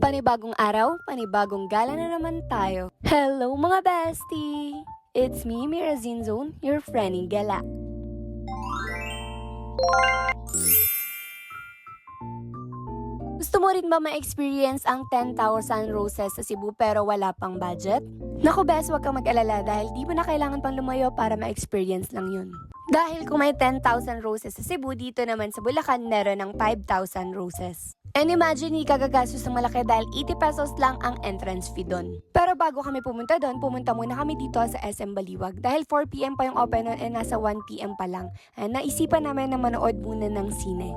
Panibagong araw, panibagong gala na naman tayo. Hello mga bestie! It's me, Mirazin Zone, your friendly gala. Gusto mo rin ba ma-experience ang 10,000 roses sa Cebu pero wala pang budget? Naku bes, huwag kang mag-alala dahil di mo na kailangan pang lumayo para ma-experience lang yun. Dahil kung may 10,000 roses sa Cebu, dito naman sa Bulacan meron ng 5,000 roses. And imagine, ikagagastos ng malaki dahil 80 pesos lang ang entrance fee doon. Pero bago kami pumunta doon, pumunta muna kami dito sa SM Baliwag. Dahil 4pm pa yung open noon and nasa 1pm pa lang. And naisipan namin na manood muna ng sine.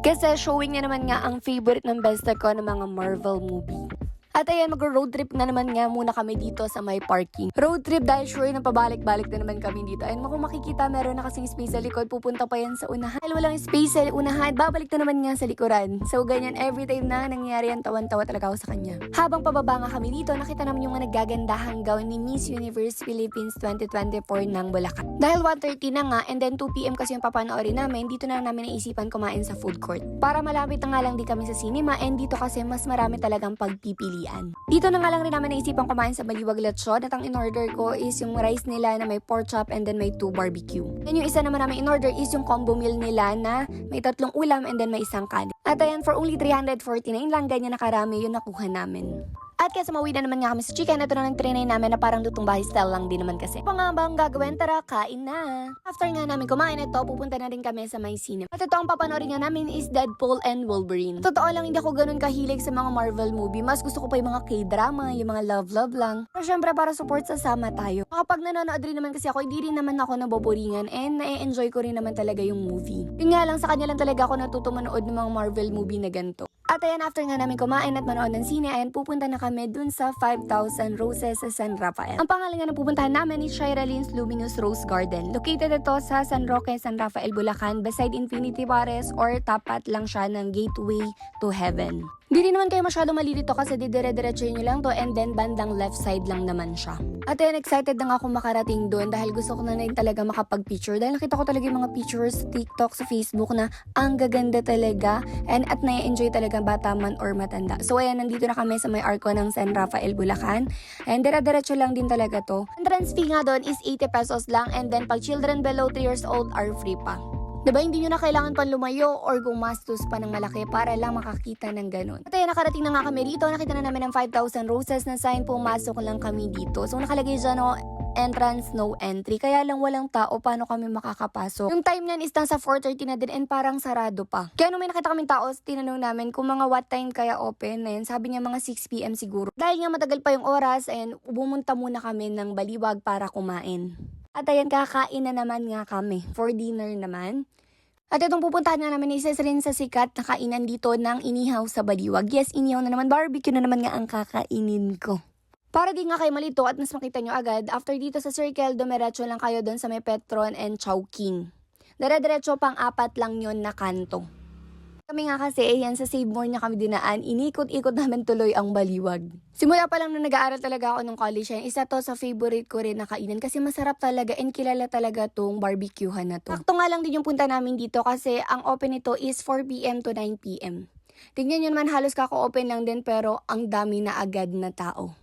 Kasi showing na naman nga ang favorite ng besta ko ng mga Marvel movie. At ayan, mag-road trip na naman nga muna kami dito sa may parking. Road trip dahil sure na pabalik-balik na naman kami dito. And kung makikita, meron na kasing space sa likod. Pupunta pa yan sa unahan. Dahil walang space sa unahan, babalik na naman nga sa likuran. So ganyan, every time na nangyari yan, tawan-tawa talaga ako sa kanya. Habang pababa nga kami dito, nakita naman yung mga naggagandahang gawin ni Miss Universe Philippines 2024 ng Bulacan. Dahil 1:30 na nga, and then 2pm kasi yung papanoorin namin, dito na namin naisipan kumain sa food court. Para malapit na nga lang din kami sa cinema, and dito kasi mas marami talagang pagpipili. Dito na nga lang rin naman naisipan kumain sa Baliwag Lechon at ang in-order ko is yung rice nila na may pork chop and then may 2 barbecue. And yung isa naman namin in-order is yung combo meal nila na may 3 ulam and then may isang kanin. At ayan, for only 349 lang, ganyan na karami yung nakuha namin. At kaya sumawi na naman nga kami sa chicken, ito na nag-trinay namin na parang lutong bahay style lang din naman kasi. Pa nga ba ang gagawin? Tara, kain na! After nga namin kumain ito, pupunta na rin kami sa may cinema. At ito ang papanoorin nga namin is Deadpool and Wolverine. Totoo lang, hindi ako ganun kahilig sa mga Marvel movie. Mas gusto ko pa yung mga K-drama, yung mga love-love lang. Pero syempre para support sasama tayo. Kapag nanonood rin naman kasi ako, hindi rin naman ako naboboringan and na-enjoy ko rin naman talaga yung movie. Yun nga lang, sa kanya lang talaga ako natuto manood ng mga Marvel movie na ganito. At ayan, after nga namin kumain at manood ng sine, ayan, pupunta na kami dun sa 5,000 Roses sa San Rafael. Ang pangalan nga na pupuntahan namin is Shira Lynn's Luminous Rose Garden. Located ito sa San Roque, San Rafael, Bulacan, beside Infinity Pares or tapat lang siya ng Gateway to Heaven. Hindi rin naman kayo masyado mali dito kasi didire-diretsuhin nyo lang to and then bandang left side lang naman siya. At ayan, excited na nga ako makarating doon dahil gusto ko na rin talaga makapag-picture dahil nakita ko talaga yung mga pictures sa TikTok, sa Facebook na ang gaganda talaga and at na-enjoy talaga bata man or matanda. So ayan, nandito na kami sa may arko ng San Rafael, Bulacan and dire-diretso lang din talaga to. Entrance fee nga doon is 80 pesos lang and then pag children below 3 years old are free pa. Diba, hindi nyo na kailangan pang lumayo or gumastos pa ng malaki para lang makakita ng ganun. At ayan, nakarating na nga kami dito. Nakita na namin ang 5,000 roses na sign, pumasok lang kami dito. So nakalagay dyan, no, entrance, no entry. Kaya lang walang tao, paano kami makakapasok? Yung time niyan is nasa 4:30 na din and parang sarado pa. Kaya nung may nakita kaming tao, tinanong namin kung mga what time kaya open. And sabi niya mga 6pm siguro. Dahil nga matagal pa yung oras, and bumunta muna kami ng Baliwag para kumain. At ayan, kakain na naman nga kami. For dinner naman. At itong pupuntahan na namin isa rin sa sikat na kainan dito ng inihaw sa Baliwag. Yes, inihaw na naman. Barbecue na naman nga ang kakainin ko. Para di nga kayo malito at mas makita nyo agad, after dito sa Circle, dumiretso lang kayo doon sa may Petron and Chowking. Dire-diretso pang 4 lang yon na kanto. Kami nga kasi, yan sa Save More niya kami dinaan, inikot-ikot namin tuloy ang Baliwag. Simula pa lang na nag-aaral talaga ako nung college, yan, isa to sa favorite ko rin na kainan kasi masarap talaga and kilala talaga tong barbecuehan na to. Sakto nga lang din yung punta namin dito kasi ang open nito is 4pm to 9pm. Tignan nyo naman, halos kako-open lang din pero ang dami na agad na tao.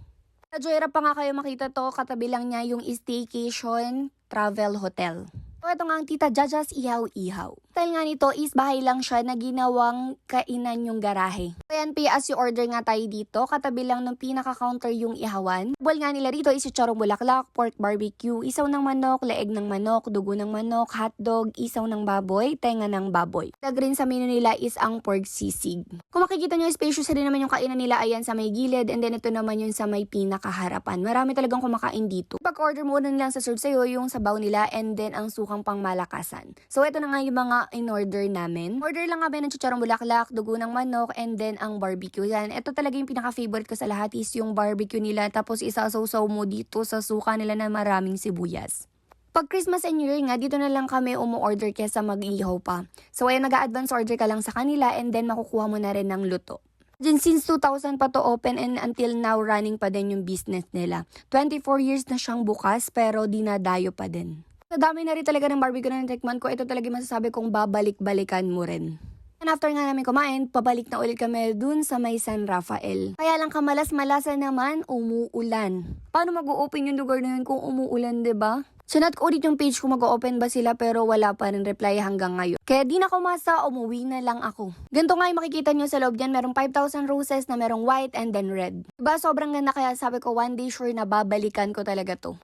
Sa Joyrap pa nga kayo makita to, katabi lang niya yung Staycation Travel Hotel. So, ito nga ang Tita Jaja's Ihaw-Ihaw. Dahil nga nito is bahay lang siya na ginawang kainan yung garahe. So, yan, pay as you order nga tayo dito. Katabi lang ng pinaka-counter yung ihawan. Bol nga nila dito is chicharong bulaklak, pork barbecue, isaw ng manok, leeg ng manok, dugo ng manok, hotdog, isaw ng baboy, tenga ng baboy. Tag rin sa menu nila is ang pork sisig. Kung makikita nyo, spacious rin naman yung kainan nila, ayan sa may gilid, and then ito naman yung sa may pinakaharapan. Marami talagang kumakain dito. Pag-order mo na nilang sa serve sa'yo yung sabaw nila and then ang sukang pangmalakasan. So, ito na nga yung mga in-order namin. Order lang kami ng chicharong bulaklak, dugo ng manok, and then ang barbecue. Yan, ito talaga yung pinaka-favorite ko sa lahat is yung barbecue nila, tapos isasaw-saw mo dito sa suka nila na maraming sibuyas. Pag Christmas and New Year nga, dito na lang kami umu-order kesa mag-ihaw pa. So, ayan, nag-advance order ka lang sa kanila and then makukuha mo na rin ng luto. Since 2000 pa to open and until now running pa din yung business nila. 24 years na siyang bukas pero dinadayo pa din. Sa dami na rin talaga ng barbecue na natikman ko, ito talaga masasabi kong babalik-balikan mo rin. And after nga namin kumain, pabalik na ulit kami dun sa may San Rafael. Kaya lang kamalas-malasa naman, umuulan. Paano mag-o-open yung lugar na yun kung umuulan, 'di ba? Sinat ko ulit yung page kung mag-open ba sila pero wala pa rin reply hanggang ngayon. Kaya di na ako umasa, umuwi na lang ako. Ganito nga yung makikita nyo sa loob niyan, merong 5,000 roses na merong white and then red. Diba sobrang ganda kaya sabi ko one day sure na babalikan ko talaga to.